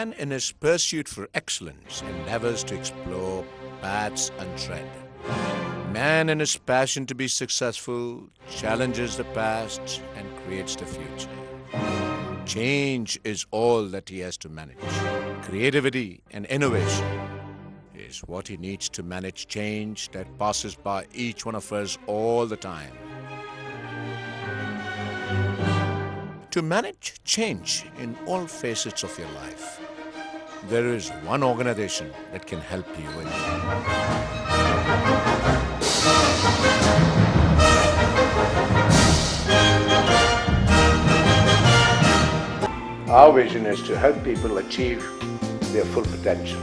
Man in his pursuit for excellence endeavors to explore paths untread. Man in his passion to be successful challenges the past and creates the future. Change is all that he has to manage. Creativity and innovation is what he needs to manage change that passes by each one of us all the time. To manage change in all facets of your life, there is one organization that can help you with it. Our vision is to help people achieve their full potential.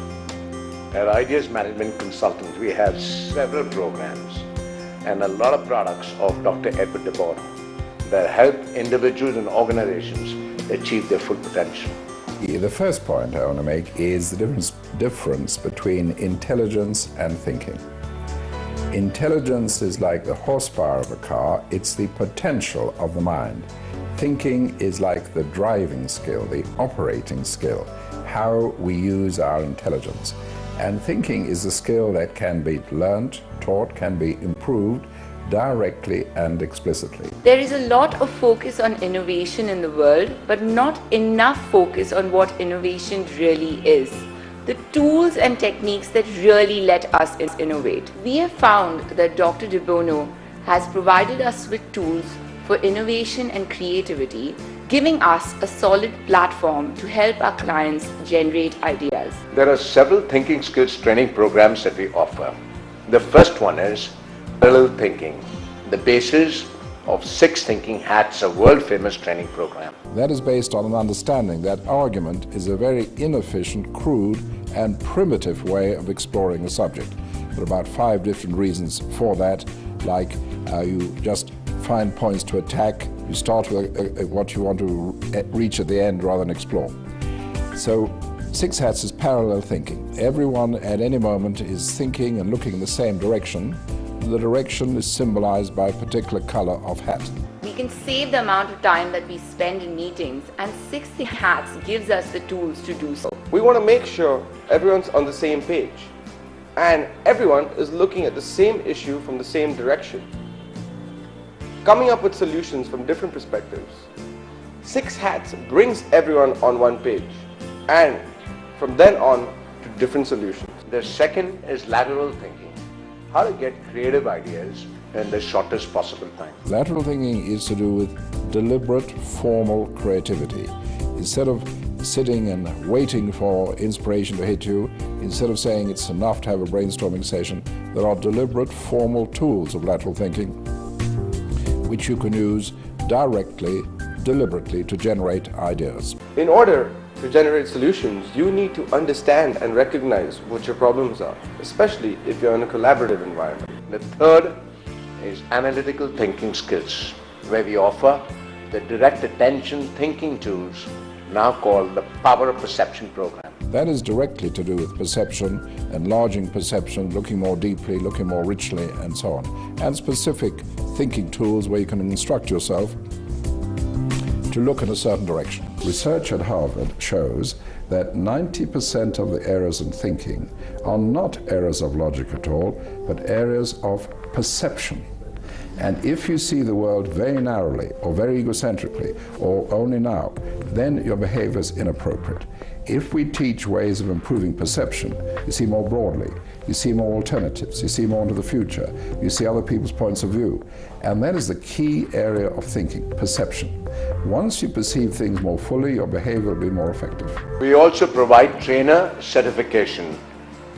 At Ideas Management Consultants, we have several programs and a lot of products of Dr. Edward de Bono that help individuals and organizations achieve their full potential. The first point I want to make is the difference between intelligence and thinking. Intelligence is like the horsepower of a car, it's the potential of the mind. Thinking is like the driving skill, the operating skill, how we use our intelligence. And thinking is a skill that can be learnt, taught, can be improved directly and explicitly. There is a lot of focus on innovation in the world, but not enough focus on what innovation really is. The tools and techniques that really let us innovate. We have found that Dr. de Bono has provided us with tools for innovation and creativity, giving us a solid platform to help our clients generate ideas. There are several thinking skills training programs that we offer. The first one is Parallel Thinking, the basis of 6 Thinking Hats, a world-famous training program. That is based on an understanding that argument is a very inefficient, crude, and primitive way of exploring a subject. There are about 5 different reasons for that, like you just find points to attack, you start with what you want to reach at the end rather than explore. So 6 Hats is parallel thinking. Everyone at any moment is thinking and looking in the same direction. The direction is symbolized by a particular color of hat. We can save the amount of time that we spend in meetings, and 60 Hats gives us the tools to do so. We want to make sure everyone's on the same page and everyone is looking at the same issue from the same direction, coming up with solutions from different perspectives. 6 Hats brings everyone on one page and from then on to different solutions. The second is lateral thinking, how to get creative ideas in the shortest possible time. Lateral thinking is to do with deliberate, formal creativity. Instead of sitting and waiting for inspiration to hit you, instead of saying it's enough to have a brainstorming session, there are deliberate, formal tools of lateral thinking which you can use directly, deliberately to generate ideas. In order to generate solutions, you need to understand and recognize what your problems are, especially if you're in a collaborative environment. The third is analytical thinking skills, where we offer the direct attention thinking tools, now called the Power of Perception program. That is directly to do with perception, enlarging perception, looking more deeply, looking more richly, and so on. And specific thinking tools where you can instruct yourself to look in a certain direction. Research at Harvard shows that 90% of the errors in thinking are not errors of logic at all, but errors of perception. And if you see the world very narrowly or very egocentrically or only now, then your behavior is inappropriate. If we teach ways of improving perception, you see more broadly, you see more alternatives, you see more into the future, you see other people's points of view. And that is the key area of thinking, perception. Once you perceive things more fully, your behavior will be more effective. We also provide trainer certification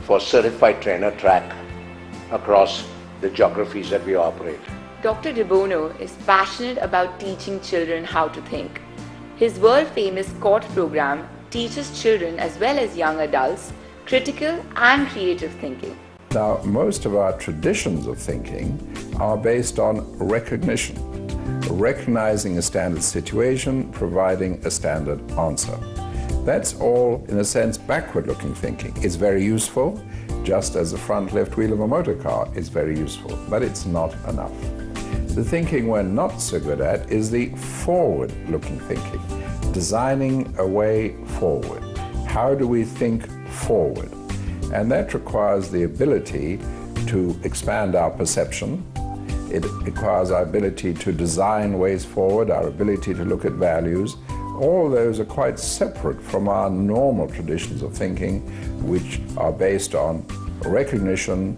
for Certified Trainer track across the geographies that we operate. Dr. de Bono is passionate about teaching children how to think. His world-famous CORT program teaches children as well as young adults critical and creative thinking. Now, most of our traditions of thinking are based on recognition, recognizing a standard situation, providing a standard answer. That's all, in a sense, backward-looking thinking. It's very useful, just as the front left wheel of a motor car is very useful, but it's not enough. The thinking we're not so good at is the forward-looking thinking, designing a way forward. How do we think forward? And that requires the ability to expand our perception. It requires our ability to design ways forward, our ability to look at values. All those are quite separate from our normal traditions of thinking, which are based on recognition,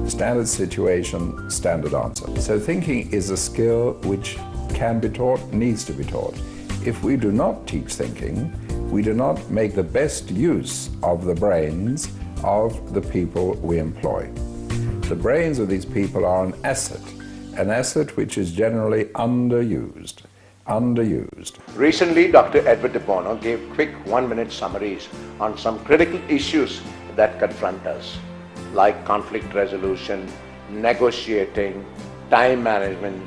standard situation, standard answer. So thinking is a skill which can be taught, needs to be taught. If we do not teach thinking, we do not make the best use of the brains of the people we employ. The brains of these people are an asset which is generally underused. Recently, Dr. Edward de Bono gave quick 1-minute summaries on some critical issues that confront us, like conflict resolution, negotiating, time management,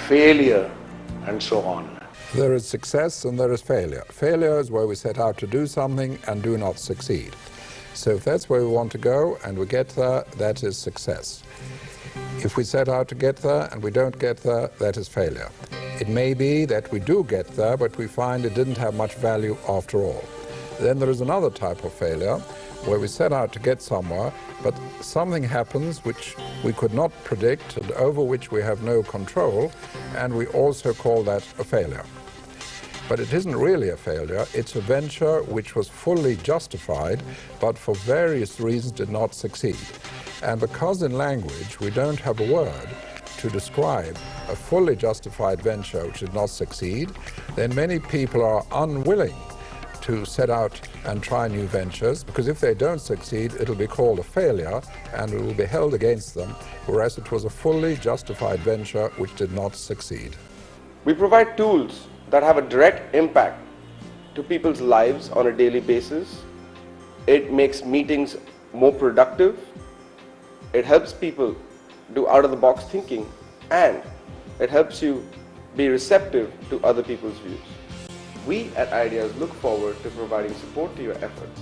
failure, and so on. There is success and there is failure. Failure is where we set out to do something and do not succeed. So if that's where we want to go and we get there, that is success. If we set out to get there and we don't get there, that is failure. It may be that we do get there, but we find it didn't have much value after all. Then there is another type of failure where we set out to get somewhere, but something happens which we could not predict and over which we have no control, and we also call that a failure. But it isn't really a failure, it's a venture which was fully justified, but for various reasons did not succeed. And because in language we don't have a word to describe a fully justified venture which did not succeed, then many people are unwilling to set out and try new ventures, because if they don't succeed, it'll be called a failure and it will be held against them, whereas it was a fully justified venture which did not succeed. We provide tools that have a direct impact to people's lives on a daily basis. It makes meetings more productive. It helps people do out-of-the-box thinking, and it helps you be receptive to other people's views. We at Ideas look forward to providing support to your efforts.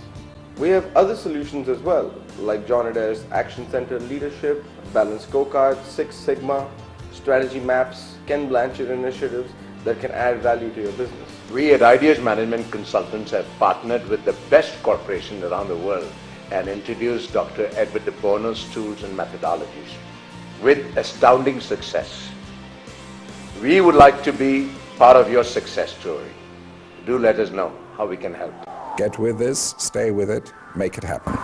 We have other solutions as well, like John Adair's Action-Centered Leadership, Balanced Scorecard, Six Sigma, Strategy Maps, Ken Blanchard initiatives that can add value to your business. We at Ideas Management Consultants have partnered with the best corporations around the world and introduced Dr. Edward de Bono's tools and methodologies with astounding success. We would like to be part of your success story. Do let us know how we can help. Get with this, stay with it, make it happen.